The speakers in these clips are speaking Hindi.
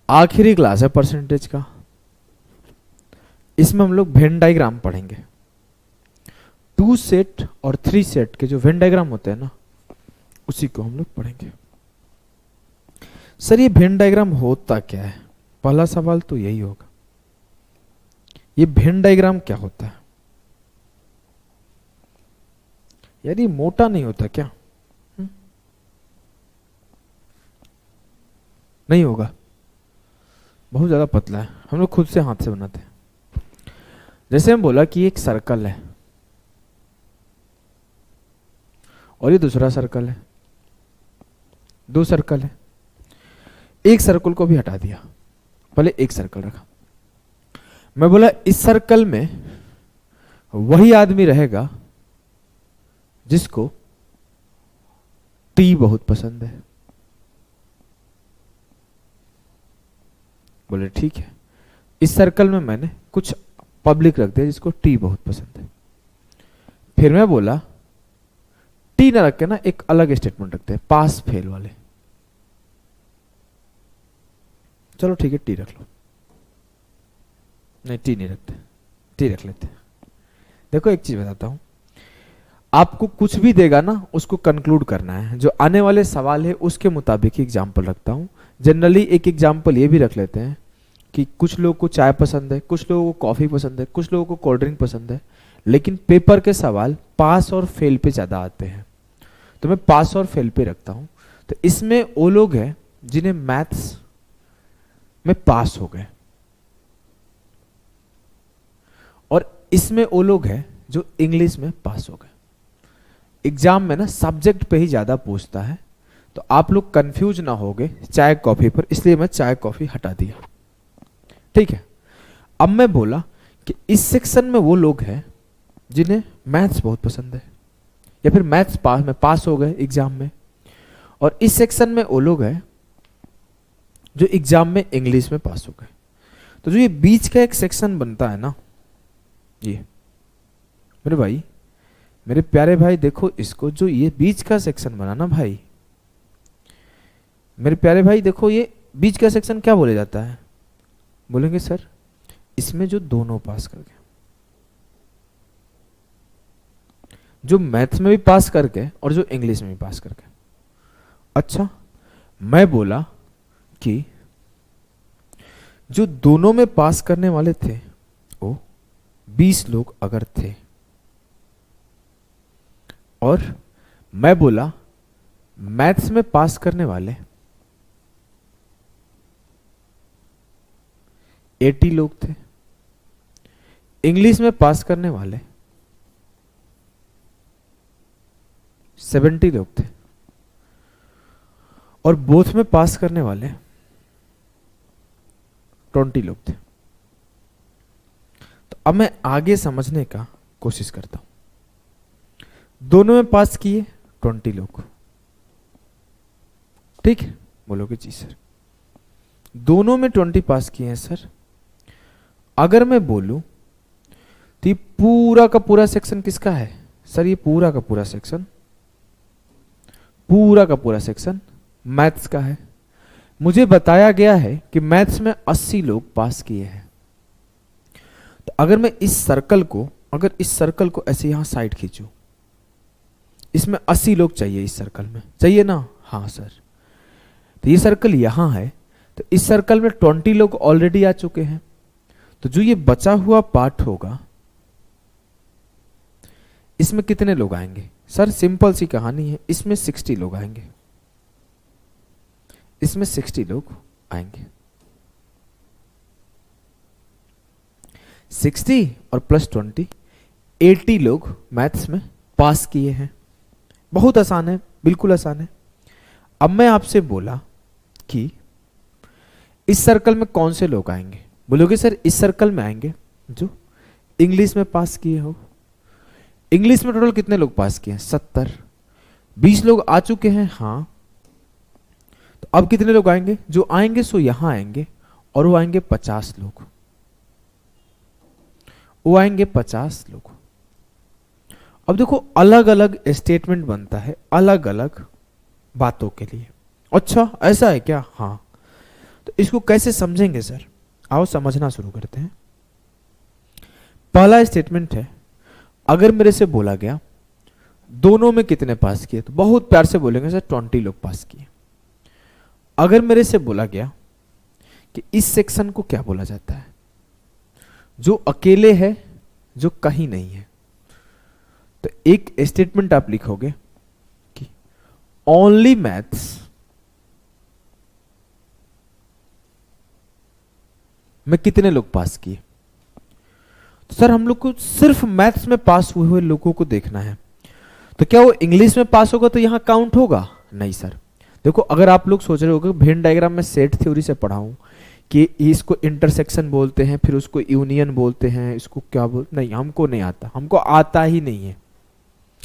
आखिरी क्लास है परसेंटेज का, इसमें हम लोग वेन डायग्राम पढ़ेंगे। 2 सेट और 3 सेट के जो वेन डायग्राम होते हैं ना, उसी को हम लोग पढ़ेंगे। सर ये वेन डायग्राम होता क्या है? पहला सवाल तो यही होगा, ये वेन डायग्राम क्या होता है? यार ये मोटा नहीं होता क्या? नहीं होगा, बहुत ज्यादा पतला है, हम लोग खुद से हाथ से बनाते हैं। जैसे हम बोला कि एक सर्कल है और ये दूसरा सर्कल है, 2 सर्कल है। एक सर्कल को भी हटा दिया, पहले एक सर्कल रखा। मैं बोला इस सर्कल में वही आदमी रहेगा जिसको टी बहुत पसंद है। बोले ठीक है। इस सर्कल में मैंने कुछ पब्लिक रख दिया जिसको टी बहुत पसंद है। फिर मैं बोला टी ना रख के ना एक अलग स्टेटमेंट रखते हैं, पास फेल वाले। चलो ठीक है, टी रख लो। नहीं, टी नहीं रखते, टी रख लेते। देखो एक चीज बताता हूं, आपको कुछ भी देगा ना उसको कंक्लूड करना है। जो आने वाले सवाल है उसके मुताबिक एग्जाम्पल रखता हूं। जनरली एक एग्जाम्पल ये भी रख लेते हैं कि कुछ लोगों को चाय पसंद है, कुछ लोगों को कॉफी पसंद है, कुछ लोगों को कोल्ड ड्रिंक पसंद है, लेकिन पेपर के सवाल पास और फेल पे ज्यादा आते हैं, तो मैं पास और फेल पे रखता हूं। तो इसमें वो लोग हैं जिन्हें मैथ्स में पास हो गए, और इसमें वो लोग हैं जो इंग्लिश में पास हो गए। एग्जाम में ना सब्जेक्ट पे ही ज्यादा पूछता है, तो आप लोग कंफ्यूज ना होगे चाय कॉफी पर, इसलिए मैं चाय कॉफी हटा दिया। ठीक है। अब मैं बोला कि इस सेक्शन में वो लोग हैं जिन्हें मैथ्स बहुत पसंद है, या फिर मैथ्स में पास हो गए एग्जाम में, और इस सेक्शन में वो लोग हैं जो एग्जाम में इंग्लिश में पास हो गए। तो जो ये बीच का एक सेक्शन बनता है ना, ये मेरे भाई, मेरे प्यारे भाई देखो इसको, जो ये बीच का सेक्शन बना ना भाई, मेरे प्यारे भाई देखो, ये बीच का सेक्शन क्या बोले जाता है? बोलेंगे सर इसमें जो दोनों पास कर गए, जो मैथ्स में भी पास कर गए और जो इंग्लिश में भी पास कर गए। अच्छा, मैं बोला कि जो दोनों में पास करने वाले थे वो 20 लोग अगर थे, और मैं बोला मैथ्स में पास करने वाले 80 लोग थे, इंग्लिश में पास करने वाले 70 लोग थे, और बोथ में पास करने वाले 20 लोग थे। तो अब मैं आगे समझने का कोशिश करता हूं। दोनों में पास किए 20 लोग, ठीक है? बोलोगे जी सर दोनों में 20 पास किए हैं सर। अगर मैं बोलूं तो ये पूरा का पूरा सेक्शन किसका है? सर ये पूरा का पूरा सेक्शन मैथ्स का है। मुझे बताया गया है कि मैथ्स में 80 लोग पास किए हैं। तो अगर मैं इस सर्कल को ऐसे यहां साइड खींचूं, इसमें 80 लोग चाहिए, इस सर्कल में चाहिए ना? हाँ सर। तो ये सर्कल यहां है, तो इस सर्कल में 20 लोग ऑलरेडी आ चुके हैं। तो जो ये बचा हुआ पार्ट होगा, इसमें कितने लोग आएंगे? सर सिंपल सी कहानी है, इसमें 60 लोग आएंगे, इसमें 60 लोग आएंगे। 60 और प्लस 20, 80 लोग मैथ्स में पास किए हैं। बहुत आसान है, बिल्कुल आसान है। अब मैं आपसे बोला कि इस सर्कल में कौन से लोग आएंगे? बोलोगे सर इस सर्कल में आएंगे जो इंग्लिश में पास किए हो। इंग्लिश में टोटल कितने लोग पास किए हैं? 70। 20 लोग आ चुके हैं, हाँ। तो अब कितने लोग आएंगे? जो आएंगे सो यहां आएंगे, और वो आएंगे 50 लोग, वो आएंगे 50 लोग। अब देखो अलग अलग स्टेटमेंट बनता है अलग अलग बातों के लिए। अच्छा ऐसा है क्या? हाँ। तो इसको कैसे समझेंगे सर? आओ समझना शुरू करते हैं। पहला स्टेटमेंट है, अगर मेरे से बोला गया दोनों में कितने पास किए, तो बहुत प्यार से बोलेंगे सर 20 लोग पास किए। अगर मेरे से बोला गया कि इस सेक्शन को क्या बोला जाता है, जो अकेले है, जो कहीं नहीं है, तो एक स्टेटमेंट आप लिखोगे कि ओनली मैथ्स में कितने लोग पास किए। तो सर हम लोग को सिर्फ मैथ्स में पास हुए हुए लोगों को देखना है, तो क्या वो इंग्लिश में पास होगा तो यहां काउंट होगा? नहीं सर। देखो, अगर आप लोग सोच रहे हो वेन डायग्राम में सेट थ्योरी से पढ़ा हूं कि इसको इंटरसेक्शन बोलते हैं, फिर उसको यूनियन बोलते हैं, इसको क्या बोलते, नहीं, हमको नहीं आता, हमको आता ही नहीं है।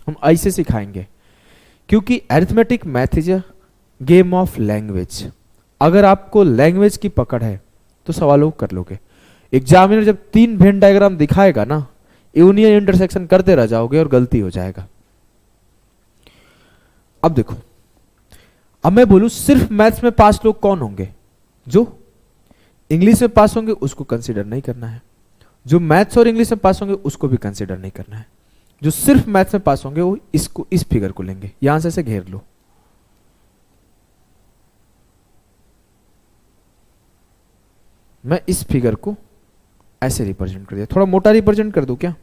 हम ऐसे सिखाएंगे, क्योंकि arithmetic math is a game of language. अगर आपको लैंग्वेज की पकड़ है तो सवालों को कर लोगे। एग्जामिनर जब 3 वेन डायग्राम दिखाएगा ना, यूनियन इंटरसेक्शन करते रह जाओगे और गलती हो जाएगा। अब देखो, अब मैं बोलूं सिर्फ मैथ्स में पास लोग कौन होंगे? जो इंग्लिश में पास होंगे उसको कंसीडर नहीं करना है, जो मैथ्स और इंग्लिश में पास होंगे उसको भी कंसीडर नहीं करना है। जो सिर्फ मैथ्स में पास होंगे वो इसको, इस फिगर को लेंगे, यहां से ऐसे घेर लो। मैं इस फिगर को ऐसे रिप्रेजेंट कर दिया, थोड़ा मोटा रिप्रेजेंट कर दूं क्या?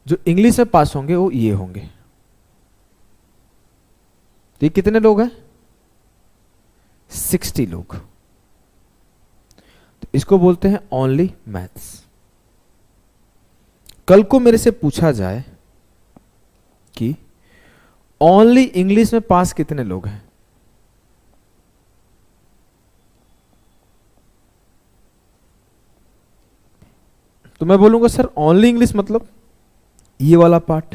जो इंग्लिश में पास होंगे वो ये होंगे। तो ये कितने लोग हैं? 60 लोग। तो इसको बोलते हैं ओनली मैथ्स। कल को मेरे से पूछा जाए कि ओनली इंग्लिश में पास कितने लोग हैं, तो मैं बोलूंगा सर ओनली इंग्लिश मतलब ये वाला पार्ट,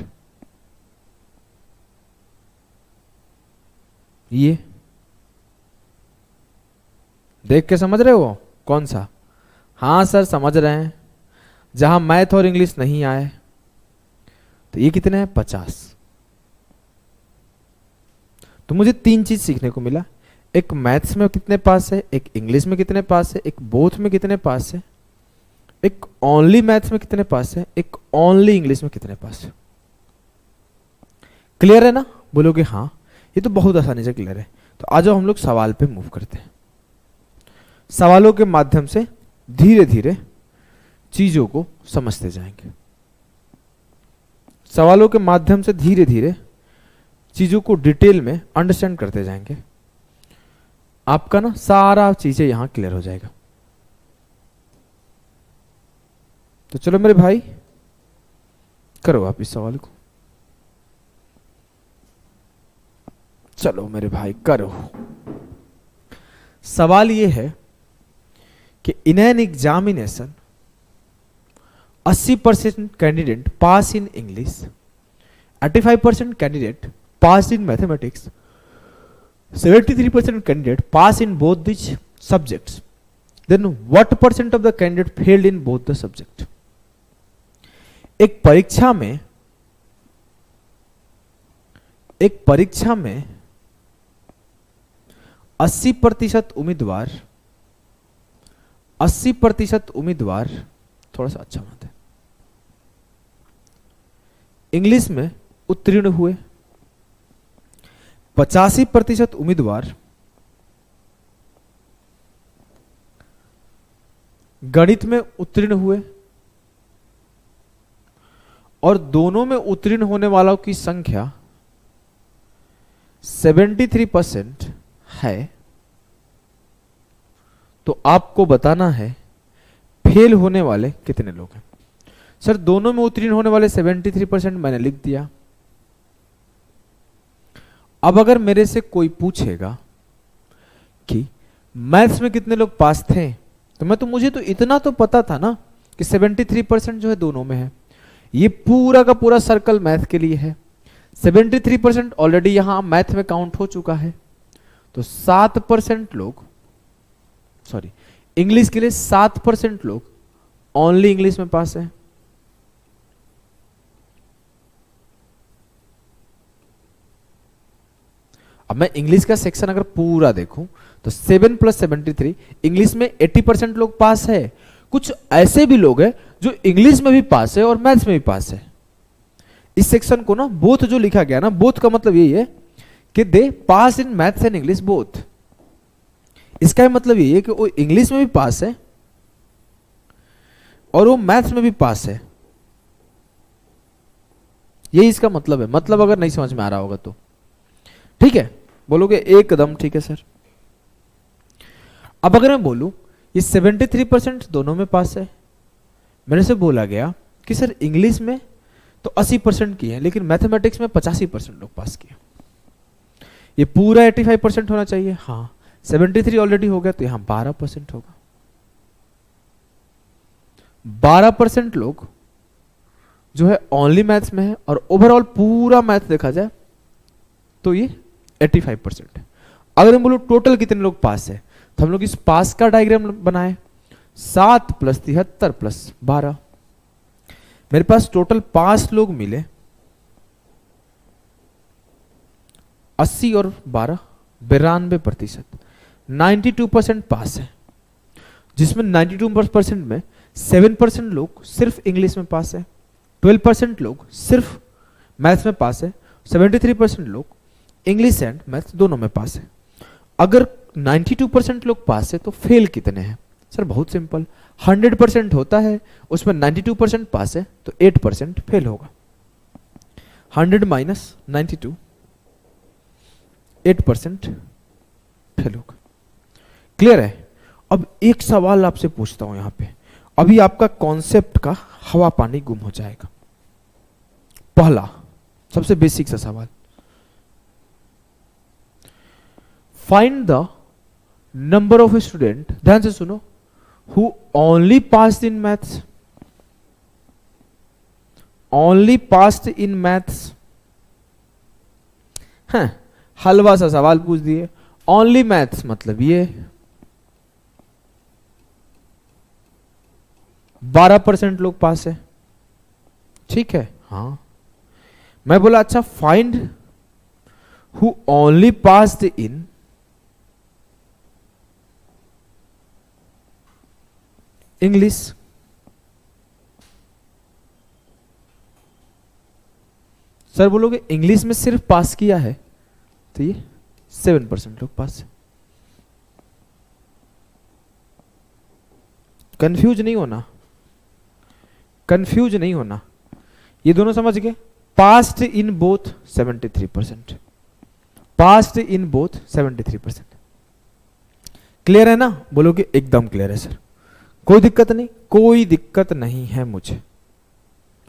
ये देख के समझ रहे हो कौन सा? हाँ सर समझ रहे हैं। जहां मैथ और इंग्लिश नहीं आए, तो ये कितने हैं? 50। तो मुझे 3 चीज सीखने को मिला, एक मैथ्स में कितने पास है, एक इंग्लिश में कितने पास है, एक बोथ में कितने पास है, एक ओनली मैथ्स में कितने पास है, एक ओनली इंग्लिश में कितने पास है। क्लियर है ना? बोलोगे हाँ, ये तो बहुत आसानी से क्लियर है। तो आज हम लोग सवाल पे मूव करते हैं। सवालों के माध्यम से धीरे धीरे चीजों को समझते जाएंगे। सवालों के माध्यम से धीरे धीरे चीजों को डिटेल में अंडरस्टैंड करते जाएंगे। आपका ना सारा चीजें यहां क्लियर हो जाएगा। तो चलो मेरे भाई, करो आप इस सवाल को। चलो मेरे भाई करो। सवाल ये है कि in an examination 80% candidate pass in English, 85% candidate pass in mathematics, 73% candidate pass in both this subjects, then what percent of the candidate failed in both the subject. एक परीक्षा में 80% उम्मीदवार थोड़ा सा अच्छा बात है, इंग्लिश में उत्तीर्ण हुए, 85% उम्मीदवार गणित में उत्तीर्ण हुए, और दोनों में उत्तीर्ण होने वालों की संख्या 73% है। तो आपको बताना है फेल होने वाले कितने लोग हैं। सर दोनों में उत्तीर्ण होने वाले 73% मैंने लिख दिया। अब अगर मेरे से कोई पूछेगा कि मैथ्स में कितने लोग पास थे, तो मुझे तो इतना तो पता था ना कि 73% जो है दोनों में है। ये पूरा का पूरा सर्कल मैथ के लिए है। 73% ऑलरेडी यहां मैथ में काउंट हो चुका है। तो 7% लोग, सॉरी, इंग्लिश के लिए 7% लोग ओनली इंग्लिश में पास है। अब मैं इंग्लिश का सेक्शन अगर पूरा देखूं तो 7 + 73, इंग्लिश में 80% लोग पास है। कुछ ऐसे भी लोग हैं जो इंग्लिश में भी पास है और मैथ्स में भी पास है। इस सेक्शन को ना बोथ जो लिखा गया ना, बोथ का मतलब यही है कि they pass in maths and English both. इसका मतलब यही है कि वो इंग्लिश में भी पास है और वो मैथ्स में भी पास है। यही इसका मतलब है। मतलब अगर नहीं समझ में आ रहा होगा तो ठीक है, बोलोगे एकदम ठीक है सर। अब अगर मैं बोलूं ये 73% दोनों में पास है, मेरे से बोला गया कि सर इंग्लिश में तो 80% की है लेकिन मैथमेटिक्स में 85% लोग पास किए, ये पूरा 85% होना चाहिए। हाँ 73 ऑलरेडी हो गया तो यहां 12% होगा। 12% लोग जो है ओनली मैथ्स में है और ओवरऑल पूरा मैथ देखा जाए तो ये 85% है। अगर मैं बोलूं टोटल कितने लोग पास है तो हम लोग इस पास का डायग्राम बनाए, 7 + 73 + 12। मेरे पास टोटल पास लोग मिले 80 और 12 92%। 92% पास है, जिसमें 92% में 7% लोग सिर्फ इंग्लिश में पास है, 12% लोग सिर्फ मैथ्स में पास है, 73% लोग इंग्लिश एंड मैथ्स दोनों में पास है। अगर 92% लोग पास है तो फेल कितने हैं? सर बहुत सिंपल, 100% होता है उसमें 92% पास है तो 8% फेल होगा। 100 - 92 8% फेल होगा। क्लियर है? अब एक सवाल आपसे पूछता हूं यहां पे, अभी आपका कॉन्सेप्ट का हवा पानी गुम हो जाएगा। पहला सबसे बेसिक सा सवाल, find the number of student, ध्यान से सुनो, who only passed in maths, only passed in maths. हाँ हलवा सा सवाल पूछ दिए, ओनली मैथ्स मतलब ये 12% लोग पास है, ठीक है। हाँ मैं बोला अच्छा find who only passed in English. Sir बोलोगे इंग्लिश में सिर्फ पास किया है तो ये 7% लोग पास है। कंफ्यूज नहीं होना, कंफ्यूज नहीं होना, ये दोनों समझ गए। Past in both 73%, past in both 73%। Clear है ना? बोलोगे एकदम क्लियर है सर, कोई दिक्कत नहीं, कोई दिक्कत नहीं है मुझे।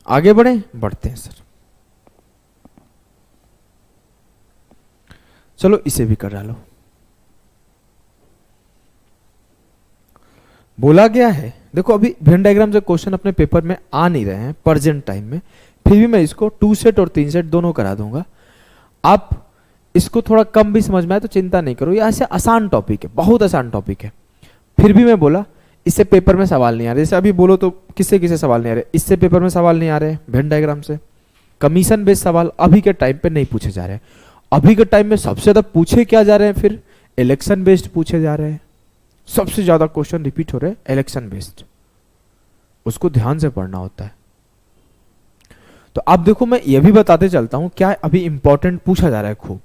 आगे बढ़े, बढ़ते हैं सर। चलो इसे भी कर डालो। बोला गया है, देखो अभी वेन डायग्राम से क्वेश्चन अपने पेपर में आ नहीं रहे हैं प्रेजेंट टाइम में, फिर भी मैं इसको 2 सेट और 3 सेट दोनों करा दूंगा। आप इसको थोड़ा कम भी समझ में आए तो चिंता नहीं करो, ये ऐसे आसान टॉपिक है, बहुत आसान टॉपिक है। फिर भी मैं बोला इससे पेपर में सवाल नहीं आ रहे, जैसे अभी बोलो तो किससे किसे सवाल नहीं आ रहे, इससे पेपर में सवाल नहीं आ रहे वेन डायग्राम से। कमीशन बेस्ड सवाल अभी के टाइम पे नहीं पूछे जा रहे हैं। अभी के टाइम में सबसे ज्यादा पूछे क्या जा रहे हैं, फिर इलेक्शन बेस्ड पूछे जा रहे हैं। सबसे ज्यादा क्वेश्चन रिपीट हो रहे हैं इलेक्शन बेस्ड, उसको ध्यान से पढ़ना होता है। तो अब देखो मैं ये भी बताते चलता हूं क्या अभी इंपॉर्टेंट पूछा जा रहा है खूब।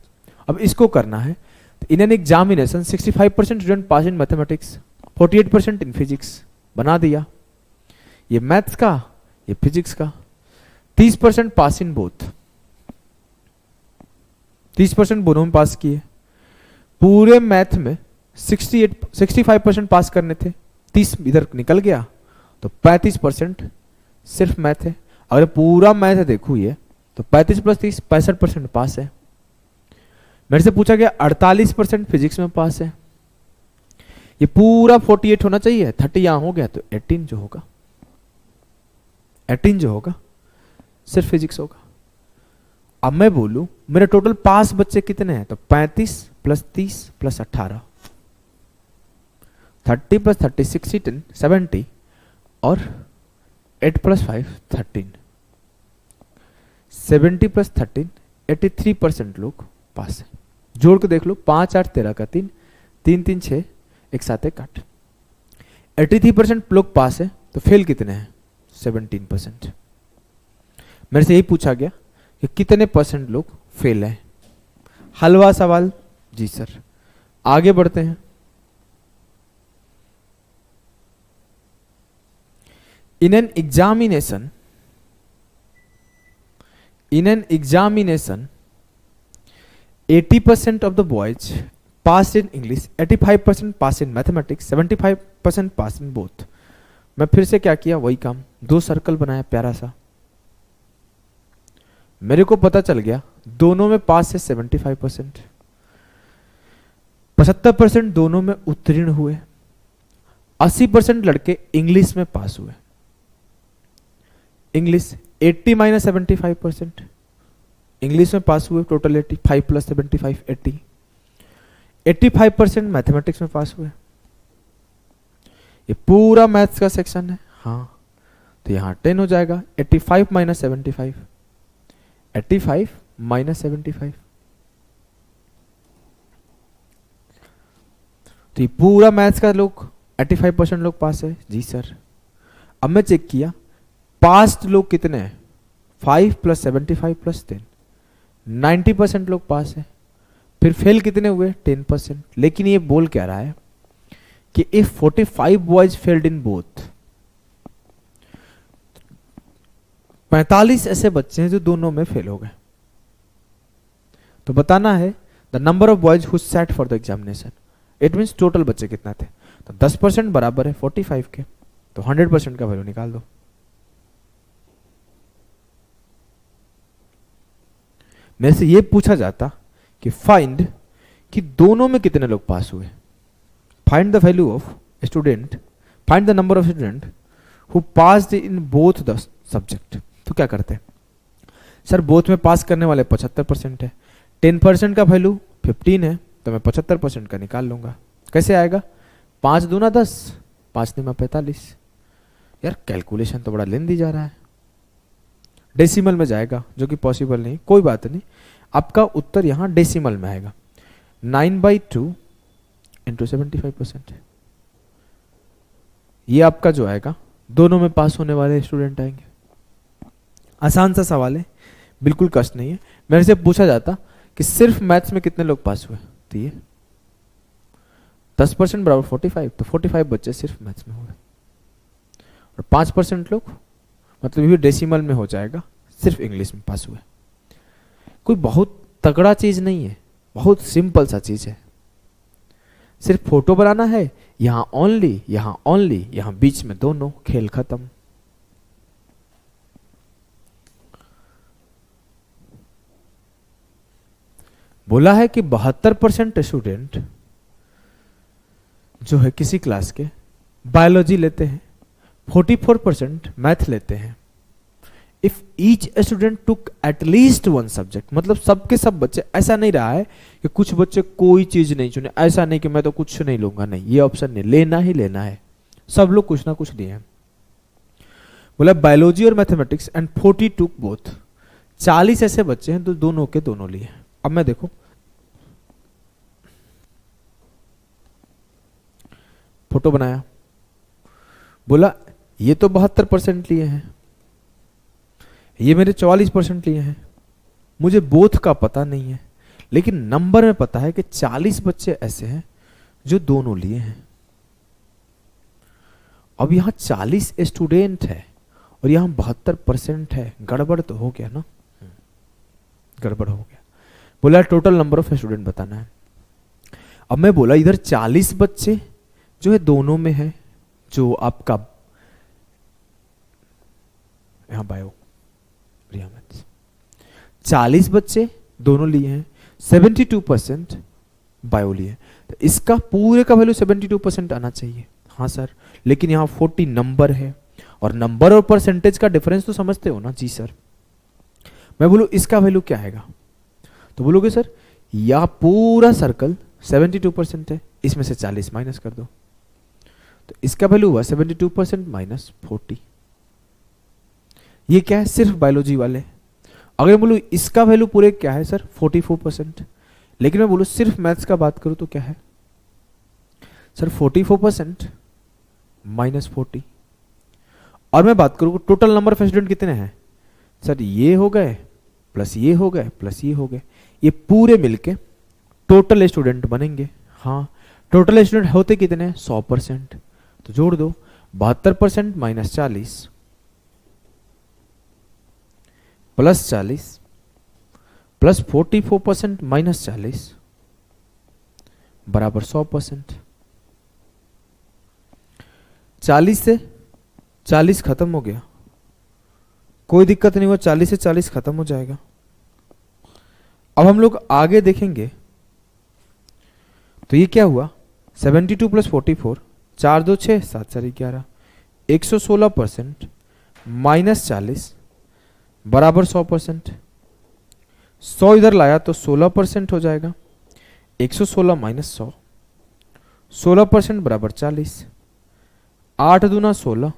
अब इसको करना है इन an examination 65% student pass in mathematics, 48% in physics, बना दिया। ये मैथ्स का, ये फिजिक्स का। 30% पास इन बोथ, 30% दोनों में पास किए। पूरे मैथ में 65% पास करने थे, 30 इधर निकल गया तो 35% सिर्फ मैथ है। अगर पूरा मैथ देखू ये तो 35 + 30 65% पास है। मेरे से पूछा गया 48% फिजिक्स में पास है। ये पूरा 48 होना चाहिए, 30 यहां हो गया तो 18 जो होगा, 18 जो होगा सिर्फ फिजिक्स होगा। अब मैं बोलूं मेरे टोटल पास बच्चे कितने हैं, तो 35 + 30 + 18, 30 + 30 60 70 और 8 + 5 13, 70 + 13 83% लोग पास है। जोड़ के देख लो, 5 8 13 का 3, 3 3 6, एक साथ एक 8। 83% लोग पास है, तो फेल कितने हैं? 17%। मेरे से यही पूछा गया कि कितने परसेंट लोग फेल हैं। हलवा सवाल जी सर। आगे बढ़ते हैं। In an examination, 80% of the boys passed in English, 85% passed in mathematics, 75% passed in both. मैं फिर से क्या किया, वही काम, 2 सर्कल बनाया प्यारा सा। मेरे को पता चल गया दोनों में पास है 75%, 75% दोनों में उत्तीर्ण हुए, 80% लड़के इंग्लिश में पास हुए। इंग्लिश 80 माइनस 75%, इंग्लिश में पास हुए टोटल 85 प्लस 75 80, 85% मैथमेटिक्स में पास हुए। ये पूरा मैथ्स का सेक्शन है। हाँ, तो यहां 10 हो जाएगा। 85 माइनस 75, 85 माइनस 75, तो ये पूरा मैथ्स का लोग 85% लोग पास है जी सर। अब मैं चेक किया पास्ट लोग कितने हैं, 5 प्लस 75 प्लस 10, 90% लोग पास है। फिर फेल कितने हुए, 10%। लेकिन ये बोल क्या रहा है कि if 45 boys failed in both, 45 ऐसे बच्चे हैं जो दोनों में फेल हो गए, तो बताना है the number of boys who sat for the examination. It means total बच्चे कितना थे, तो 10% बराबर है 45 के, तो 100% का वैल्यू निकाल दो। मेरे से ये पूछा जाता कि फाइंड कि दोनों में कितने लोग पास हुए, find the value of student, find the number of student who passed in both the subject. तो क्या करते हैं सर, बोथ में पास करने वाले 75% है, 10% का वैल्यू 15 है, तो मैं 75% का निकाल लूंगा। कैसे आएगा, 5 दूना 10, 5 दूना 45। यार कैलकुलेशन तो बड़ा लेंदी जा रहा है, डेसिमल में जाएगा जो कि पॉसिबल नहीं, कोई बात नहीं। आपका उत्तर यहां डेसिमल में आएगा, 9/2 इंटू 75%। ये आपका जो आएगा, दोनों में पास होने वाले स्टूडेंट आएंगे। आसान सा सवाल है, बिल्कुल कष्ट नहीं है। मेरे से पूछा जाता कि सिर्फ मैथ्स में कितने लोग पास हुए, तो ये 10% बराबर 45, तो 45 बच्चे सिर्फ मैथ्स में हुए, और 5% लोग, मतलब ये डेसिमल में हो जाएगा, सिर्फ इंग्लिश में पास हुए। कोई बहुत तगड़ा चीज नहीं है, बहुत सिंपल सा चीज है। सिर्फ फोटो बनाना है, यहां ओनली, यहां ओनली, यहां बीच में दोनों, खेल खत्म। बोला है कि 72% स्टूडेंट जो है किसी क्लास के बायोलॉजी लेते हैं, 44% मैथ लेते हैं। If each student took at least 1 subject, मतलब सबके सब बच्चे, ऐसा नहीं रहा है कि कुछ बच्चे कोई चीज नहीं चुने, ऐसा नहीं कि मैं तो कुछ नहीं लूंगा, नहीं, ये ऑप्शन नहीं, लेना ही लेना है। सब लोग कुछ ना कुछ लिए हैं। बोला बायोलॉजी और मैथमेटिक्स एंड 40 टुक बोथ, 40 ऐसे बच्चे हैं तो दोनों के दोनों लिए। अब मैं देखो फोटो बनाया, बोला ये तो 72% लिए हैं, ये मेरे 44% लिए हैं, मुझे बोथ का पता नहीं है, लेकिन नंबर में पता है कि 40 बच्चे ऐसे हैं जो दोनों लिए हैं। अब यहां 40 स्टूडेंट है और यहां 72% है, गड़बड़ तो हो गया ना, गड़बड़ हो गया। बोला टोटल नंबर ऑफ स्टूडेंट बताना है। अब मैं बोला इधर 40 बच्चे जो है दोनों में है, जो आपका यहां बायो 40 बच्चे दोनों लिए हैं, 72% बायो लिए, तो इसका पूरे का वैल्यू 72% आना चाहिए। हाँ सर, लेकिन यहां 40 नंबर है, और नंबर और परसेंटेज का डिफरेंस तो समझते हो ना जी सर। मैं बोलूं इसका वैल्यू क्या आएगा, तो बोलोगे सर यह पूरा सर्कल 72% है, इसमें से 40 माइनस कर दो, तो इसका वैल्यू हुआ 72% माइनस 40। ये क्या है, सिर्फ बायोलॉजी वाले। अगर बोलूं इसका वैल्यू पूरे क्या है सर, 44%, लेकिन मैं बोलूँ सिर्फ मैथ्स का बात करूँ तो क्या है सर 44% -40। और मैं बात करूँ टोटल नंबर ऑफ स्टूडेंट कितने हैं सर, ये हो गए प्लस ये हो गए प्लस ये हो गए, ये पूरे मिलके टोटल स्टूडेंट बनेंगे। हाँ, टोटल स्टूडेंट होते कितने 100%, तो जोड़ दो 72% -40 +40 प्लस 44% -40 बराबर 100%। 40 से 40 खत्म हो गया, कोई दिक्कत नहीं हुआ, 40 से 40 खत्म हो जाएगा। अब हम लोग आगे देखेंगे तो ये क्या हुआ 72 + 44, 4 2 6 7 4 11, 116% -40 बराबर 100%। 100 इधर लाया तो 16% हो जाएगा, 116 - 100, 16% बराबर 40, 8 दूना 16,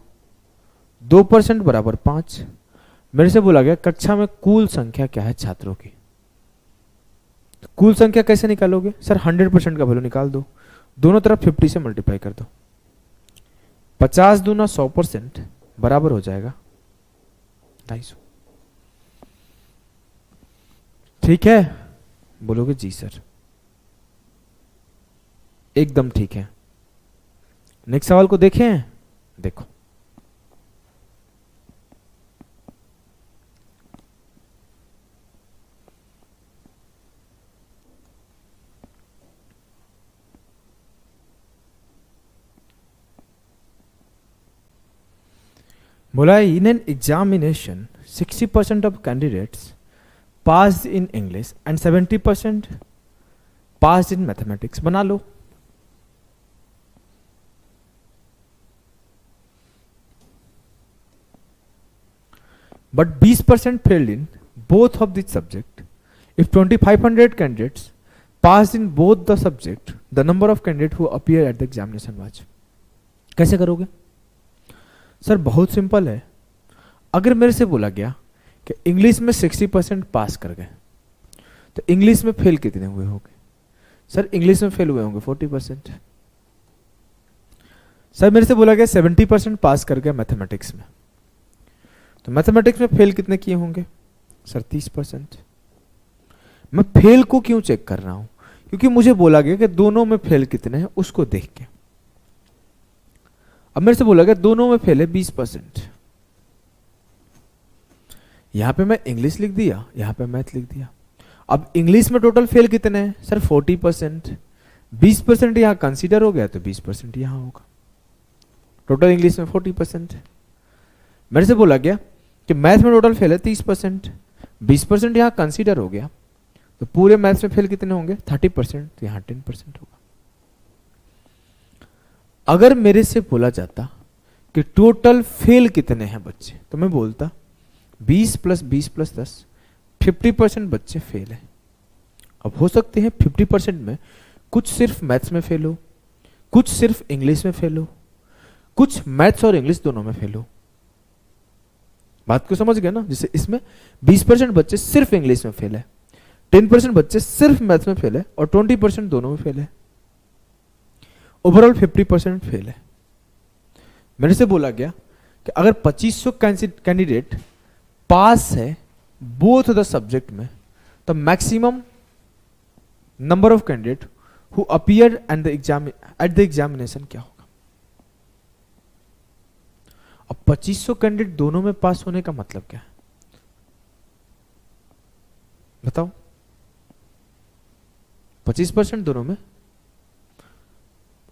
2% बराबर 5। मेरे से बोला गया कक्षा में कुल संख्या क्या है छात्रों की। तो कुल संख्या कैसे निकालोगे सर, 100% का वैल्यू निकाल दो, दोनों तरफ 50 से मल्टीप्लाई कर दो, 50 दूना 100% बराबर हो जाएगा 250। ठीक है, बोलोगे जी सर, एकदम ठीक है। नेक्स्ट सवाल को देखें, देखो बोला in an examination 60% of candidates pass in English and 70% pass in mathematics. बना लो। But 20% failed in both of this subject. If 2500 candidates pass in both the subject, the number of candidate who appear at the examination was. कैसे करोगे सर, बहुत सिंपल है। अगर मेरे से बोला गया कि इंग्लिश में 60% पास कर गए, तो इंग्लिश में फेल कितने हुए होंगे सर, इंग्लिश में फेल हुए होंगे 40%। सर मेरे से बोला गया 70% पास कर गया मैथमेटिक्स में, तो मैथमेटिक्स में फेल कितने किए होंगे सर 30%। मैं फेल को क्यों चेक कर रहा हूं, क्योंकि मुझे बोला गया कि दोनों में फेल कितने हैं उसको देख के। अब मेरे से बोला गया दोनों में फेल है 20%, यहां पे मैं इंग्लिश लिख दिया, यहां पे मैथ लिख दिया। अब इंग्लिश में टोटल फेल कितने हैं सर 40%, 20% यहां कंसीडर हो गया तो 20% यहां होगा, टोटल इंग्लिश में 40%। मेरे से बोला गया कि मैथ में टोटल फेल है 30%, 20% यहां कंसीडर हो गया, तो पूरे मैथ्स में फेल कितने होंगे 30%, तो यहां 10% होगा। अगर मेरे से बोला जाता कि टोटल फेल कितने हैं बच्चे, तो मैं बोलता 20 + 20 + 10, 50% बच्चे फेल है। अब हो सकते हैं 50% में कुछ सिर्फ मैथ्स में फेल हो, कुछ सिर्फ इंग्लिश में फेल हो, कुछ मैथ्स और इंग्लिश दोनों में फेल हो। बात को समझ गए ना, जैसे इसमें 20% बच्चे सिर्फ इंग्लिश में फेल है, 10% बच्चे सिर्फ मैथ्स में फेल है, और 20% दोनों में फेल है। ओवरऑल 50% फेल है। मेरे से बोला गया कि अगर 2500 कैंडिडेट पास है बोथ द सब्जेक्ट में, तो maximum number of candidate who appeared eight the examination क्या होगा। अब 2500 कैंडिडेट दोनों में पास होने का मतलब क्या है बताओ। 25% दोनों में,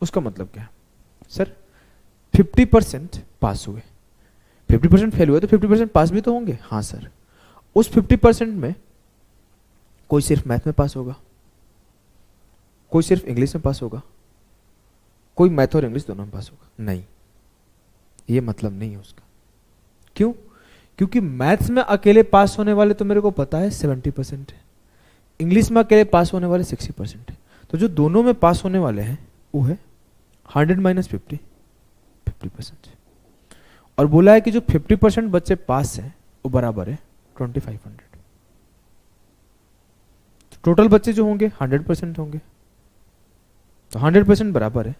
उसका मतलब क्या है सर, 50% पास हुए, 50% फेल हुए, तो 50% पास भी तो होंगे। हाँ सर, उस 50% में कोई सिर्फ मैथ में पास होगा, कोई सिर्फ इंग्लिश में पास होगा, कोई मैथ और इंग्लिश दोनों में पास होगा। नहीं, ये मतलब नहीं है उसका। क्यों? क्योंकि मैथ्स में अकेले पास होने वाले तो मेरे को पता है 70% है, इंग्लिश में अकेले पास होने वाले 60% है, तो जो दोनों में पास होने वाले हैं वो है 100 - 50, 50%। और बोला है कि जो 50% बच्चे पास हैं वो बराबर है 2500। टोटल बच्चे जो होंगे 100% होंगे, तो 100% बराबर है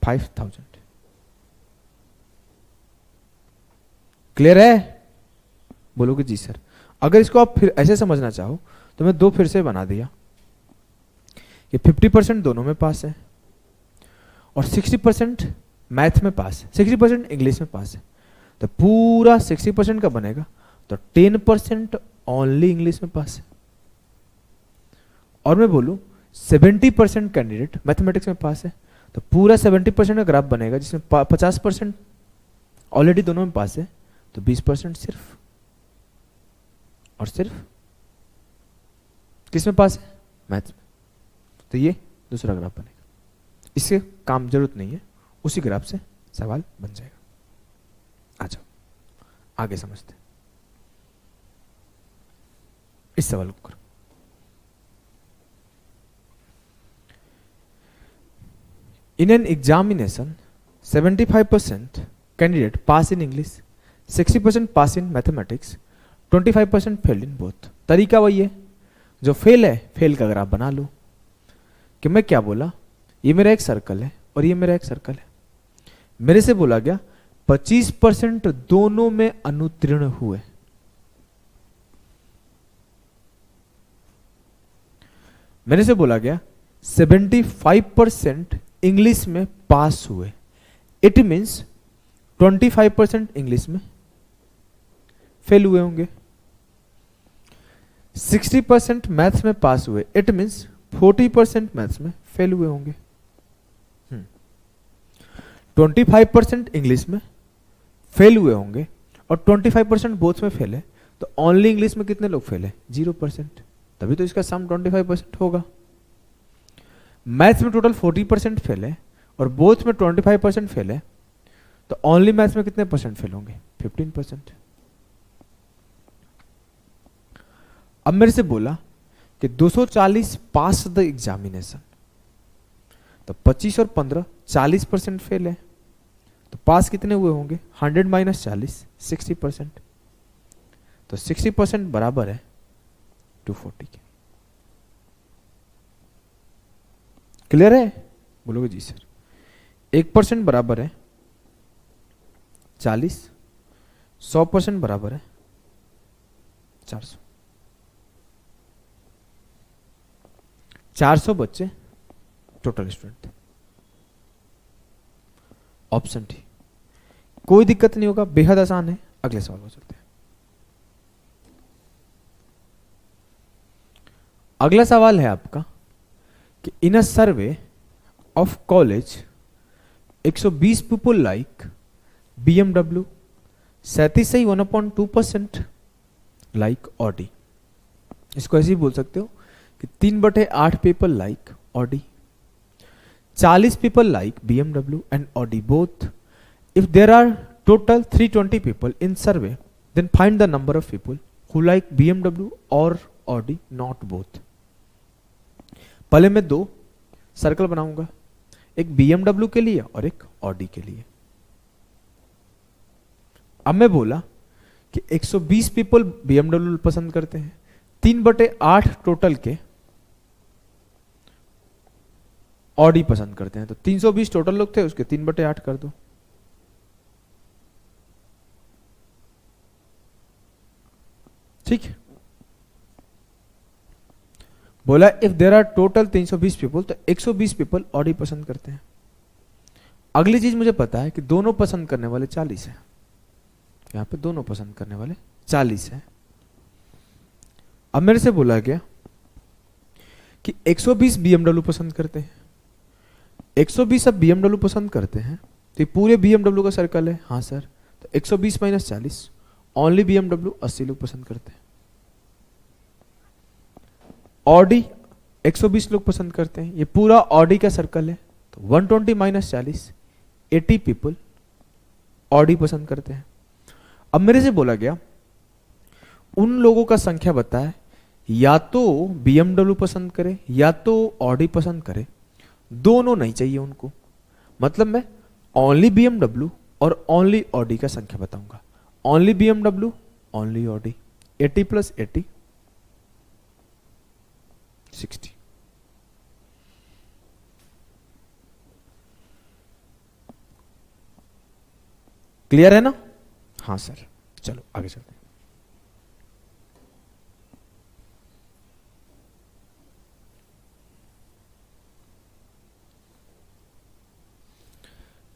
5000। क्लियर है? बोलोगे जी सर। अगर इसको आप फिर ऐसे समझना चाहो तो मैं 2 फिर से बना दिया कि 50% दोनों में पास है और 60% मैथ में पास है, 60% इंग्लिश में पास है, तो पूरा 60% का बनेगा, तो 10% ओनली इंग्लिश में पास है। और मैं बोलूं 70% कैंडिडेट मैथमेटिक्स में पास है, तो पूरा 70% का ग्राफ बनेगा जिसमें 50% ऑलरेडी दोनों में पास है, तो 20% सिर्फ और सिर्फ किस में पास है? मैथ्स में। तो ये दूसरा ग्राफ बनेगा, इससे काम जरूरत नहीं है, उसी ग्राफ से सवाल बन जाएगा। आ जाओ आगे समझते हैं। इस सवाल को करो। In an examination, 75% candidate pass in English, 60% pass in mathematics, 25% fail in both। तरीका वही है, जो फेल है फेल का ग्राफ बना लो। कि मैं क्या बोला, ये मेरा एक सर्कल है और ये मेरा एक सर्कल है। मेरे से बोला गया 25% दोनों में अनुत्तीर्ण हुए। मेरे से बोला गया 75% इंग्लिश में पास हुए। इट मीन्स 25% इंग्लिश में फेल हुए होंगे। 60% मैथ्स में पास हुए, इट मीन्स 40% मैथ्स में फेल हुए होंगे। 25% इंग्लिश में फेल हुए होंगे और 25% बोथ में फेल है, तो ओनली इंग्लिश में कितने लोग फेल है? 0%। तभी तो इसका सम 25% होगा। मैथ्स में टोटल 40% फेल है और बोथ में 25% फेल है, तो ओनली मैथ्स में कितने परसेंट फेल होंगे? 15%। अब मेरे से बोला कि 240 पास द एग्जामिनेशन, तो 25 और 15 40% फेल है, तो पास कितने हुए होंगे? 100 माइनस 40 60%, तो 60% बराबर है 240 के। क्लियर है? बोलोगे जी सर। 1% बराबर है 40, 100% बराबर है 400। 400 बच्चे टोटल स्टूडेंट थे। Option D. कोई दिक्कत नहीं होगा, बेहद आसान है। अगले सवाल पर चलते हैं। अगला सवाल है आपका कि in a survey of college 120 people like BMW, 1.2% like Audi. इसको ऐसे ही बोल सकते हो कि 3/8 people like Audi, 40 people like BMW and Audi both. If there are total 320 people in survey, then find the number of people who like BMW और ऑडी नॉट बोथ। पहले मैं 2 सर्कल बनाऊंगा, एक BMW के लिए और एक ऑडी के लिए। अब मैं बोला कि 120 पीपल BMW पसंद करते हैं, 3/8 टोटल के ऑडी पसंद करते हैं, तो 320 टोटल लोग थे, उसके 3/8 कर दो। ठीक है। बोला if there are total 320 people, तो 120 पीपल ऑडी पसंद करते हैं। अगली चीज मुझे पता है कि दोनों पसंद करने वाले 40 है। यहां पे दोनों पसंद करने वाले 40 है। अब मेरे से बोला गया कि 120 BMW पसंद करते हैं, 120 अब BMW पसंद करते हैं, तो ये पूरे BMW का सर्कल है। हाँ सर, तो 120 माइनस 40 ओनली BMW 80 लोग पसंद करते हैं। ऑडी 120 लोग पसंद करते हैं, ये पूरा ऑडी का सर्कल है, तो 120 माइनस 40 80 पीपल ऑडी पसंद करते हैं। अब मेरे से बोला गया उन लोगों का संख्या बताए, या तो BMW पसंद करे या तो ऑडी पसंद करे, दोनों नहीं चाहिए उनको। मतलब मैं ओनली BMW और ओनली ऑडी का संख्या बताऊंगा। Only BMW only Audi, 80 + 80 60। Clear है ना? हाँ सर, चलो आगे चलते हैं।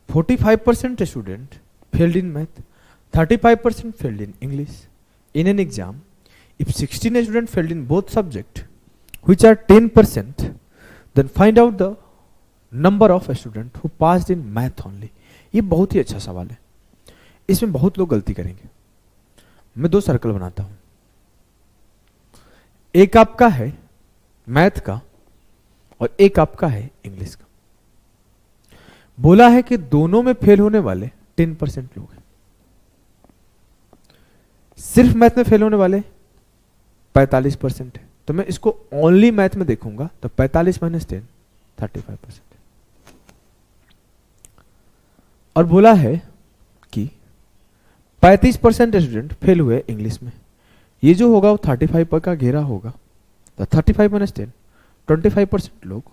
45% student failed in math, 35% failed in English. In an exam, if 16 students failed in both subjects, which are 10%, then find out the number of students who passed in math only. ये बहुत ही अच्छा सवाल है, इसमें बहुत लोग गलती करेंगे। मैं दो सर्कल बनाता हूं, एक आपका है मैथ का और एक आपका है इंग्लिश का। बोला है कि दोनों में फेल होने वाले 10% लोग हैं, सिर्फ मैथ में फेल होने वाले 45% है। तो मैं इसको ओनली मैथ में देखूंगा तो 45 माइनस 10 35%। और बोला है कि 35% स्टूडेंट फेल हुए इंग्लिश में। ये जो होगा वो 35 पर का घेरा होगा, तो 35 माइनस 10 25% लोग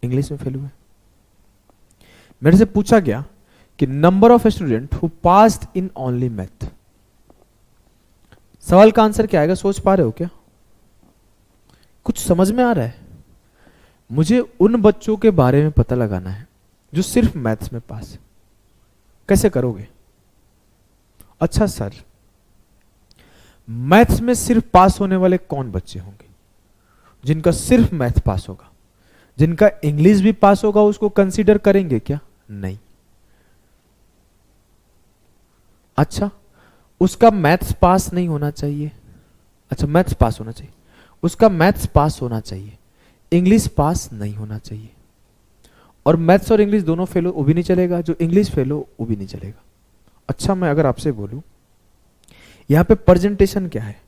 इंग्लिश में फेल हुए। मेरे से पूछा गया कि number of student who passed in only math. सवाल का आंसर क्या आएगा, सोच पा रहे हो क्या? कुछ समझ में आ रहा है? मुझे उन बच्चों के बारे में पता लगाना है जो सिर्फ मैथ्स में पास है। कैसे करोगे? अच्छा सर, मैथ्स में सिर्फ पास होने वाले कौन बच्चे होंगे? जिनका सिर्फ मैथ पास होगा। जिनका इंग्लिश भी पास होगा उसको कंसीडर करेंगे क्या? नहीं। अच्छा, उसका मैथ्स पास नहीं होना चाहिए। अच्छा, मैथ्स पास होना चाहिए, उसका मैथ्स पास होना चाहिए, इंग्लिश पास नहीं होना चाहिए। और मैथ्स और इंग्लिश दोनों फेल हो वो भी नहीं चलेगा, जो इंग्लिश फेल हो वो भी नहीं चलेगा। अच्छा, मैं अगर आपसे बोलूं यहां पे प्रेजेंटेशन क्या है?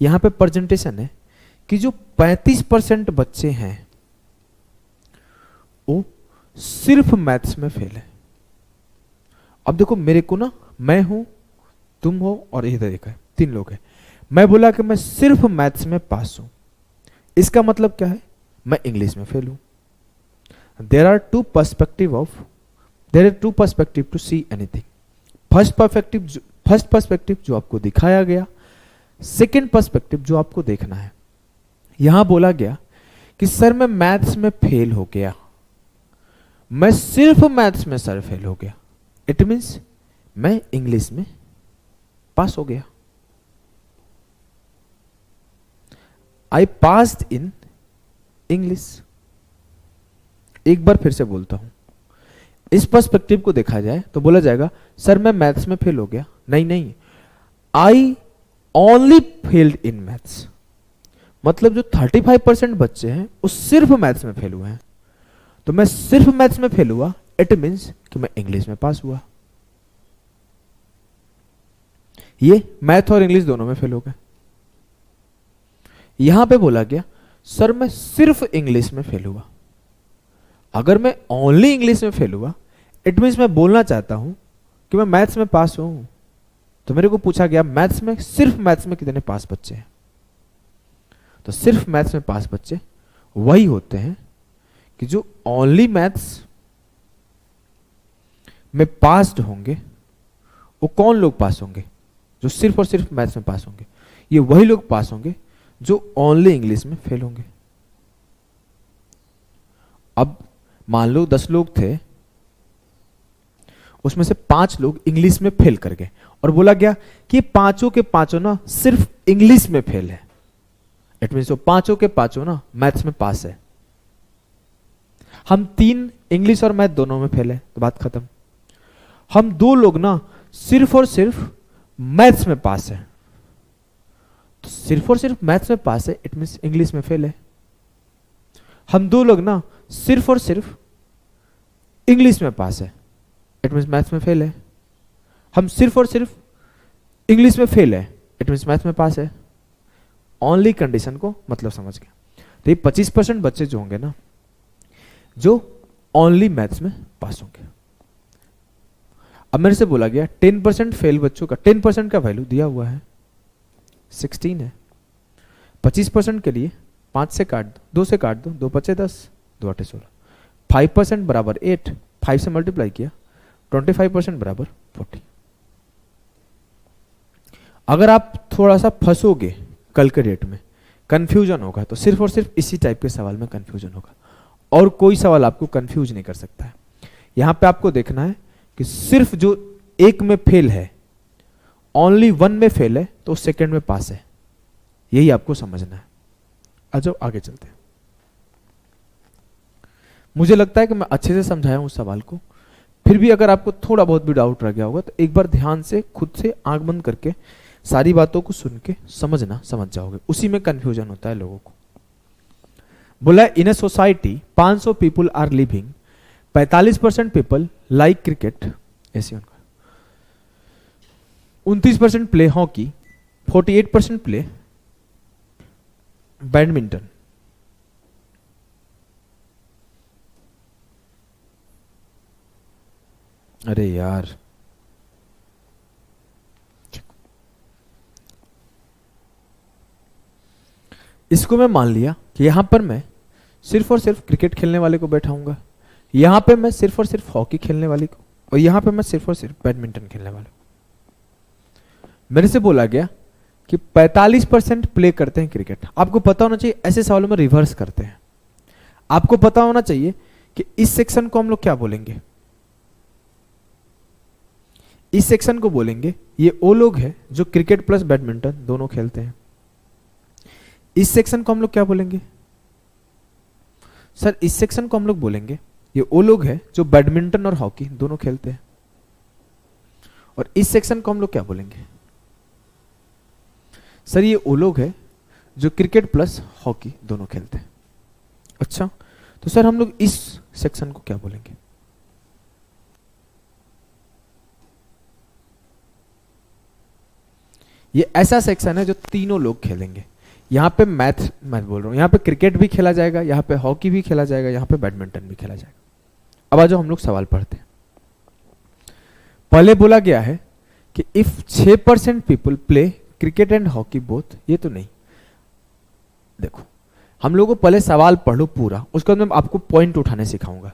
यहां पे प्रेजेंटेशन है कि जो 35% बच्चे हैं वो सिर्फ मैथ्स में फेल है। अब देखो, मेरे को ना, मैं हूं, तुम हो और इधर एक है, 3 लोग हैं। मैं बोला कि मैं सिर्फ मैथ्स में पास हूं, इसका मतलब क्या है? मैं इंग्लिश में फेल हूं। There are two perspective to see anything. First perspective जो आपको दिखाया गया, सेकेंड पर्सपेक्टिव जो आपको देखना है। यहां बोला गया कि सर मैं मैथ्स में फेल हो गया, मैं सिर्फ मैथ्स में सर फेल हो गया, इट मीन्स मैं इंग्लिश में पास हो गया। I passed in English. एक बार फिर से बोलता हूं, इस पर्सपेक्टिव को देखा जाए तो बोला जाएगा सर मैं मैथ्स में फेल हो गया। नहीं, I only failed in maths. मतलब जो 35% बच्चे हैं वो सिर्फ मैथ्स में फेल हुए हैं, तो मैं सिर्फ मैथ्स में फेल हुआ, इट मीन्स कि मैं इंग्लिश में पास हुआ। ये मैथ और इंग्लिश दोनों में फेल हो गए। यहां पे बोला गया सर मैं सिर्फ इंग्लिश में फेल हुआ। अगर मैं ओनली इंग्लिश में फेल हुआ, इट मीन्स मैं बोलना चाहता हूं कि मैं मैथ्स में पास हूं। तो मेरे को पूछा गया मैथ्स में, सिर्फ मैथ्स में कितने पास बच्चे हैं? तो सिर्फ मैथ्स में पास बच्चे वही होते हैं कि जो ओनली मैथ्स में पास्ड होंगे। वो कौन लोग पास होंगे? जो सिर्फ और सिर्फ मैथ्स में पास होंगे। ये वही लोग पास होंगे जो ओनली इंग्लिश में फेल होंगे। अब मान लो 10 लोग थे, उसमें से 5 लोग इंग्लिश में फेल कर गए और बोला गया कि पांचों के पांचों ना सिर्फ इंग्लिश में फेल है। इट मीन्स वो पांचों के पांचों ना मैथ्स में पास है। हम 3 इंग्लिश और मैथ दोनों में फेल है, तो बात खत्म। हम 2 लोग ना सिर्फ और सिर्फ मैथ्स में पास है, तो सिर्फ और सिर्फ मैथ्स में पास है, इट मीन्स इंग्लिश में फेल है। हम 2 लोग ना सिर्फ और सिर्फ इंग्लिश में पास है, इट मीन्स मैथ्स में फेल है। हम सिर्फ और सिर्फ इंग्लिश में फेल है, इट मीन्स मैथ्स में पास है। ओनली कंडीशन को मतलब समझ गया। तो ये 25% बच्चे जो होंगे ना, जो ओनली मैथ्स में पास होंगे। अब मेरे से बोला गया 10% फेल बच्चों का, 10% का वैल्यू दिया हुआ है 16 है। 25% के लिए 5 से काट दो, 2 से काट दो, 2 5 10, 2 8 16, 5% बराबर 8, 5 से मल्टीप्लाई किया, 25% बराबर 40। अगर आप थोड़ा सा फंसोगे कल के डेट में, कंफ्यूजन होगा, तो सिर्फ और सिर्फ इसी टाइप के सवाल में कंफ्यूजन होगा, और कोई सवाल आपको कंफ्यूज नहीं कर सकता है। यहां पे आपको देखना है कि सिर्फ जो एक में फेल है, ओनली 1 में फेल है, तो सेकंड में पास है, यही आपको समझना है। आ जाओ आगे चलते हैं। मुझे लगता है कि मैं अच्छे से समझाया हूं उस सवाल को, फिर भी अगर आपको थोड़ा बहुत भी डाउट रह गया होगा तो एक बार ध्यान से खुद से आंख बंद करके सारी बातों को सुन के समझ जाओगे, उसी में कंफ्यूजन होता है लोगों को। बोला in a society 500 people are living, 45% people like cricket, ऐसे उनका 29% प्ले हॉकी, 48% प्ले बैडमिंटन। अरे यार, इसको मैं मान लिया कि यहां पर मैं सिर्फ और सिर्फ क्रिकेट खेलने वाले को बैठाऊंगा, यहां पे मैं सिर्फ और सिर्फ हॉकी खेलने वाले को, और यहां पे मैं सिर्फ और सिर्फ बैडमिंटन खेलने वाले को। मेरे से बोला गया कि 45% प्ले करते हैं क्रिकेट। आपको पता होना चाहिए ऐसे सवालों में रिवर्स करते हैं। आपको पता होना चाहिए कि इस सेक्शन को हम लोग क्या बोलेंगे, इस सेक्शन को बोलेंगे ये वो लोग हैं जो क्रिकेट प्लस बैडमिंटन दोनों खेलते हैं। इस सेक्शन को हम लोग क्या बोलेंगे सर, इस सेक्शन को हम लोग बोलेंगे ये वो लोग हैं जो बैडमिंटन और हॉकी दोनों खेलते हैं। और इस सेक्शन को हम लोग क्या बोलेंगे सर, ये वो लोग हैं जो क्रिकेट प्लस हॉकी दोनों खेलते हैं। अच्छा, तो सर हम लोग इस सेक्शन को क्या बोलेंगे, ये ऐसा सेक्शन है जो तीनों लोग खेलेंगे। यहां पे मैथ बोल रहा हूं, यहां पे क्रिकेट भी खेला जाएगा, यहां पे हॉकी भी खेला जाएगा, यहां पे बैडमिंटन भी खेला जाएगा। अब आज हम लोग सवाल पढ़ते हैं। पहले बोला गया है कि if 6% people play cricket and hockey both, ये तो नहीं, देखो हम लोगों को पहले सवाल पढ़ लो पूरा, उसके बाद मैं आपको पॉइंट उठाने सिखाऊंगा।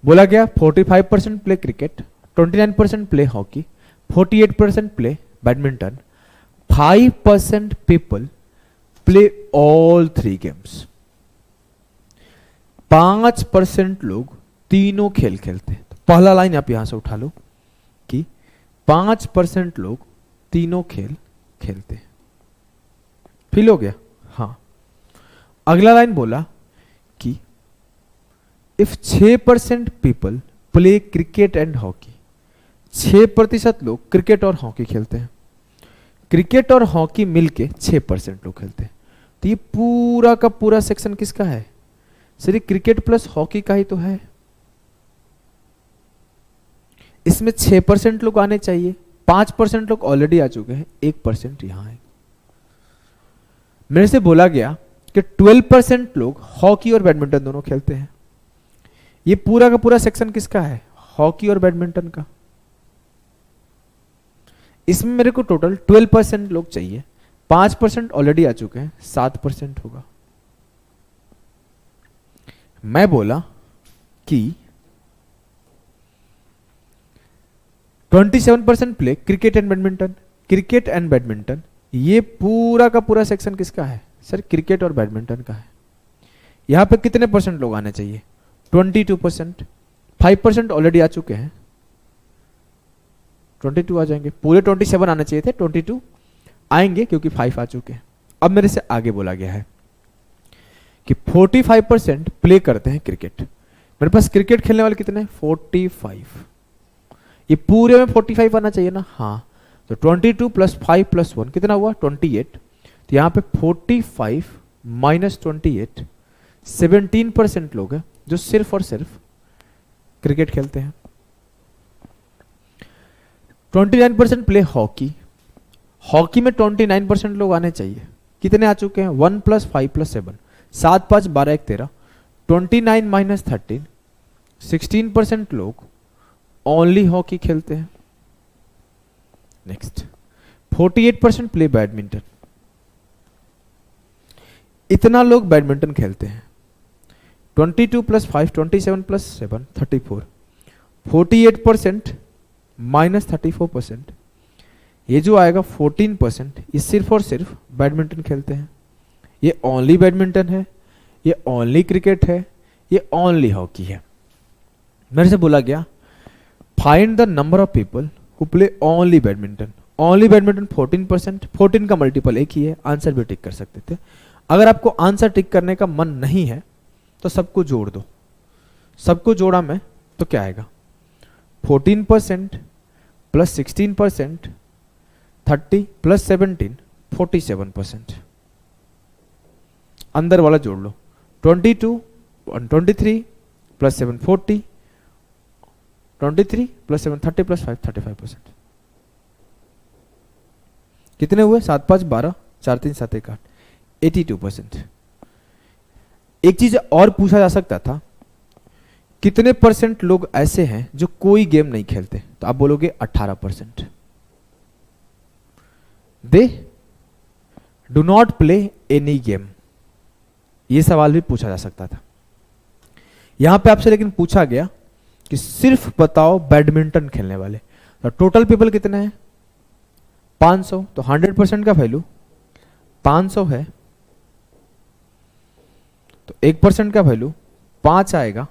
बोला गया 45% play cricket, 29% play hockey, 48% play badminton, 5% people play all 3 games. 5% लोग तीनों खेल खेलते हैं। तो पहला लाइन आप यहां से उठा लो कि 5% लोग तीनों खेल खेलते हैं। फील हो गया? हाँ। अगला लाइन बोला कि if 6% people play cricket and hockey, 6% लोग क्रिकेट और हॉकी खेलते हैं। क्रिकेट और हॉकी मिलके 6% लोग खेलते हैं। तो ये पूरा का पूरा सेक्शन किसका है सर, ये क्रिकेट प्लस हॉकी का ही तो है। इसमें 6% लोग आने चाहिए, 5% लोग ऑलरेडी आ चुके हैं, 1% यहां है। मेरे से बोला गया कि 12% लोग हॉकी और बैडमिंटन दोनों खेलते हैं। ये पूरा का पूरा सेक्शन किसका है, हॉकी और बैडमिंटन का। इसमें मेरे को टोटल 12% लोग चाहिए, 5% ऑलरेडी आ चुके हैं, 7% होगा। मैं बोला कि 27% play cricket and badminton. Cricket and badminton, ये पूरा का पूरा सेक्शन किसका है सर, क्रिकेट और बैडमिंटन का है। यहां पे कितने परसेंट लोग आने चाहिए, 22%। 5% ऑलरेडी आ चुके हैं, 22 आ जाएंगे। पूरे 27 आने चाहिए थे, 22 आएंगे क्योंकि 5 आ चुके हैं। अब मेरे से आगे बोला गया है कि 45% प्ले करते हैं क्रिकेट। मेरे पास क्रिकेट खेलने वाले कितने, 45। ये पूरे में 45 आना चाहिए ना, हाँ। तो 22 + 5 + 1 कितना हुआ, 28। तो यहां पे 45 - 28, 17% लोग हैं जो सिर्फ और सिर्फ क्रिकेट खेलते हैं। 29% प्ले हॉकी। हॉकी में 29% लोग आने चाहिए, कितने आ चुके हैं, 1 + 5 + 7, 7 5 12 1 13, 29 - 13, 16% लोग ओनली हॉकी खेलते हैं। Next 48% play badminton. इतना लोग बैडमिंटन खेलते हैं। 22 प्लस 5 27 प्लस 7 34, 48% माइनस 34%, ये जो आएगा 14%, ये सिर्फ और सिर्फ बैडमिंटन खेलते हैं। ये ओनली बैडमिंटन है, ये ओनली क्रिकेट है, ये ओनली हॉकी है। मेरे से बोला गया find the number of people who play only badminton. Only badminton 14%, 14 का मल्टीपल एक ही है, आंसर भी टिक कर सकते थे। अगर आपको आंसर टिक करने का मन नहीं है तो सबको जोड़ दो। सबको जोड़ा मैं तो क्या आएगा, 14% प्लस 16%, 30 प्लस 17 47%। अंदर वाला जोड़ लो, 22 123 प्लस 7 40, 23 प्लस 7 30 प्लस 5 35%। कितने हुए, 7 5 12, 4 3 7 1 8, 82%। एक चीज और पूछा जा सकता था, कितने परसेंट लोग ऐसे हैं जो कोई गेम नहीं खेलते, तो आप बोलोगे 18%। They do not play any game, ये सवाल भी पूछा जा सकता था। यहां पे आपसे लेकिन पूछा गया कि सिर्फ बताओ बैडमिंटन खेलने वाले। तो टोटल पीपल कितने हैं, 500, तो 100% का वैल्यू 500 है, तो 1% का वैल्यू 5 आएगा,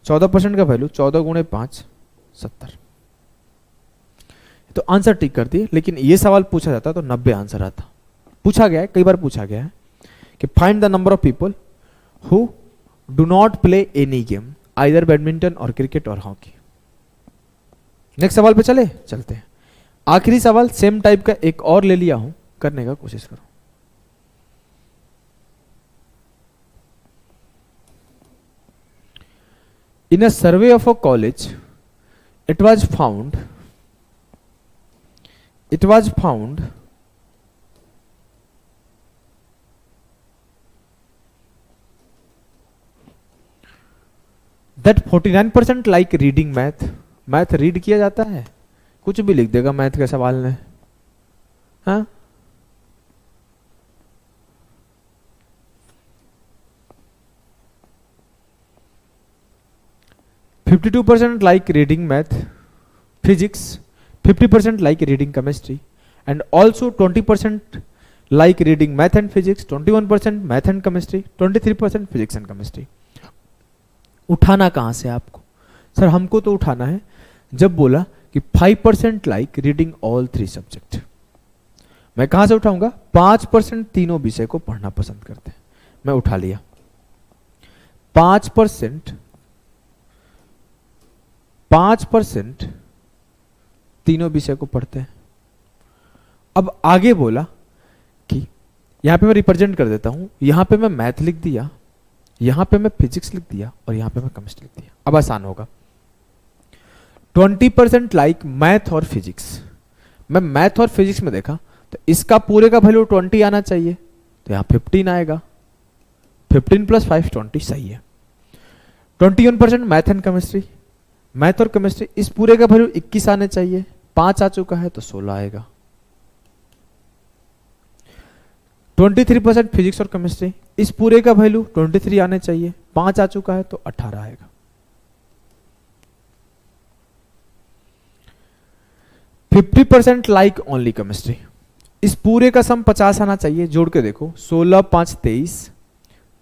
14% का वैल्यू 14 गुणे 5 70। तो आंसर टिक कर दिए, लेकिन ये सवाल पूछा जाता तो 90 आंसर आता। पूछा गया है, कई बार पूछा गया है कि find the number of people who do not play any game, either badminton और क्रिकेट और हॉकी। नेक्स्ट सवाल पे चलते हैं। आखिरी सवाल सेम टाइप का एक और ले लिया हूं, करने का कोशिश करो। In a survey of a college, it was found that 49% like reading math read किया जाता है। कुछ भी लिख देगा मैथ के सवाल में, हाँ? %52 like reading math, physics, 50% like reading chemistry, and also 20% like reading math and physics, 21% math and chemistry, 23% physics and chemistry। उठाना कहां से आपको, सर हमको तो उठाना है जब बोला कि 5% like reading all 3 सब्जेक्ट। मैं कहां से उठाऊंगा, 5% तीनों विषय को पढ़ना पसंद करते हैं, मैं उठा लिया। 5% तीनों विषय को पढ़ते हैं। अब आगे बोला कि यहां पे मैं रिप्रेजेंट कर देता हूं, यहां पे मैं मैथ लिख दिया, यहां पे मैं फिजिक्स लिख दिया और यहां पे मैं केमिस्ट्री लिख दिया। अब आसान होगा। 20% लाइक मैथ और फिजिक्स। मैं मैथ और फिजिक्स में देखा तो इसका पूरे का वैल्यू 20 आना चाहिए, तो यहां 15 आएगा। 15 प्लस 5 20 सही है। 21% मैथ एंड केमिस्ट्री, मैथ और केमिस्ट्री, इस पूरे का वैल्यू 21 आने चाहिए, 5 आ चुका है तो 16 आएगा। 23% फिजिक्स और केमिस्ट्री, इस पूरे का वैल्यू 23 आने चाहिए, 5 आ चुका है तो 18 आएगा। 50% लाइक ओनली केमिस्ट्री, इस पूरे का सम 50 आना चाहिए, जोड़ के देखो 16 5 23,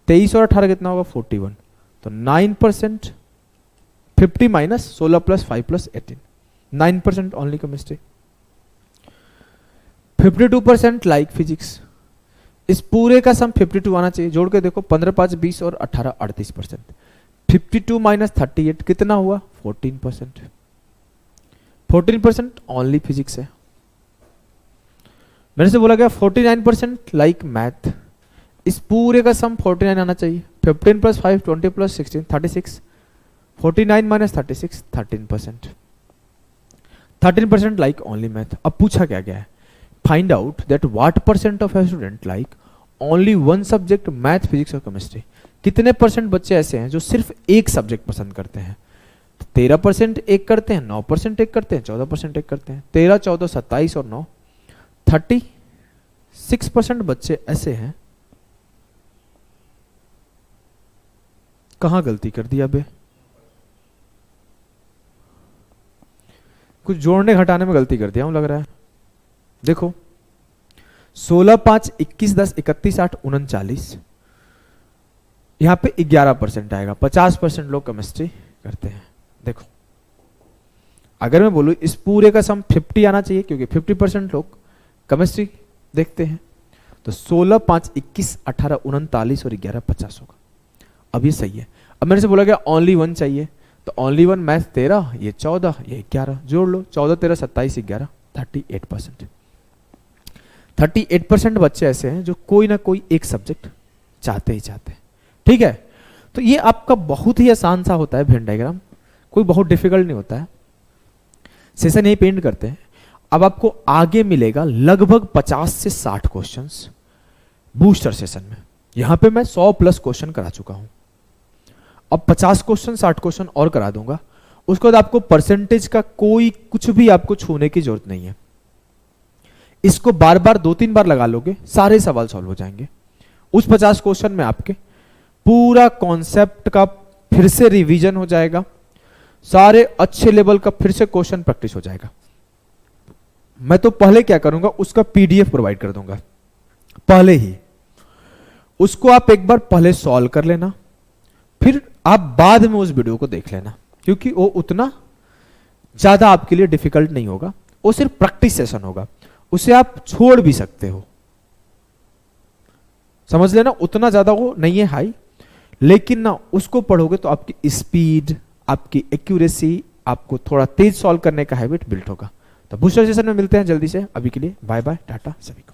23 और 18 कितना होगा 41, तो 9%। 50 minus 16 plus 5 plus 18, 9% only chemistry. 52% like physics, इस पूरे का सम 52 आना चाहिए, जोड़ के देखो 15 5 20 और 18 38%। 52 माइनस 38 कितना हुआ 14%। 14% ओनली फिजिक्स है। मेरे से बोला गया 49% लाइक मैथ, इस पूरे का सम 49 आना चाहिए। 15 plus 5 20 plus 16 36, 49 minus 36 13%। 13% like only math. अब पूछा क्या गया है, find out that what percent of a student like only one subject math physics और केमिस्ट्री। कितने परसेंट बच्चे ऐसे हैं जो सिर्फ एक सब्जेक्ट पसंद करते हैं। 13% एक करते हैं, 9% एक करते हैं, 14% एक करते हैं। 13 14 27 और 9 36% बच्चे ऐसे हैं कहां गलती कर दिया बे? कुछ जोड़ने घटाने में गलती कर दिया हूं लग रहा है। देखो 16 5 21 10 31 8 39, यहां पे 11% आएगा। 50% लोग केमिस्ट्री करते हैं। देखो अगर मैं बोलूं इस पूरे का सम 50 आना चाहिए, क्योंकि 50% लोग केमिस्ट्री देखते हैं, तो 16 5 21 18 39 और 11 50 होगा। अब ये सही है। अब मेरे से बोला गया ओनली वन चाहिए, तो ओनली वन मैथ 13, ये 14, ये 11, जोड़ लो 14 13 27 11, 38%। 38% बच्चे ऐसे हैं जो कोई ना कोई एक सब्जेक्ट चाहते ही चाहते हैं। ठीक है, तो ये आपका बहुत ही आसान सा होता है वेन डायग्राम, कोई बहुत डिफिकल्ट नहीं होता है। सेशन यही पेंट करते हैं। अब आपको आगे मिलेगा लगभग 50 से 60 क्वेश्चंस बूस्टर सेशन में। यहां पे मैं 100+ क्वेश्चन करा चुका हूं, अब 50 क्वेश्चन 60 क्वेश्चन और करा दूंगा। उसके बाद आपको परसेंटेज का कोई कुछ भी आपको छूने की जरूरत नहीं है। इसको बार बार 2-3 बार लगा लोगे, सारे सवाल सॉल्व हो जाएंगे। उस 50 क्वेश्चन में आपके पूरा कॉन्सेप्ट का फिर से रिवीजन हो जाएगा, सारे अच्छे लेवल का फिर से क्वेश्चन प्रैक्टिस हो जाएगा। मैं तो पहले क्या करूंगा, उसका पीडीएफ प्रोवाइड कर दूंगा पहले ही, उसको आप एक बार पहले सॉल्व कर लेना, फिर आप बाद में उस वीडियो को देख लेना, क्योंकि वो उतना ज्यादा आपके लिए डिफिकल्ट नहीं होगा, वो सिर्फ प्रैक्टिस सेशन होगा, उसे आप छोड़ भी सकते हो। समझ लेना, उतना ज्यादा वो नहीं है हाई, लेकिन ना उसको पढ़ोगे तो आपकी स्पीड, आपकी एक्यूरेसी, आपको थोड़ा तेज सॉल्व करने का हैबिट बिल्ड होगा। तो बूस्टर सेशन में मिलते हैं जल्दी से। अभी के लिए बाय बाय, टाटा सभी को।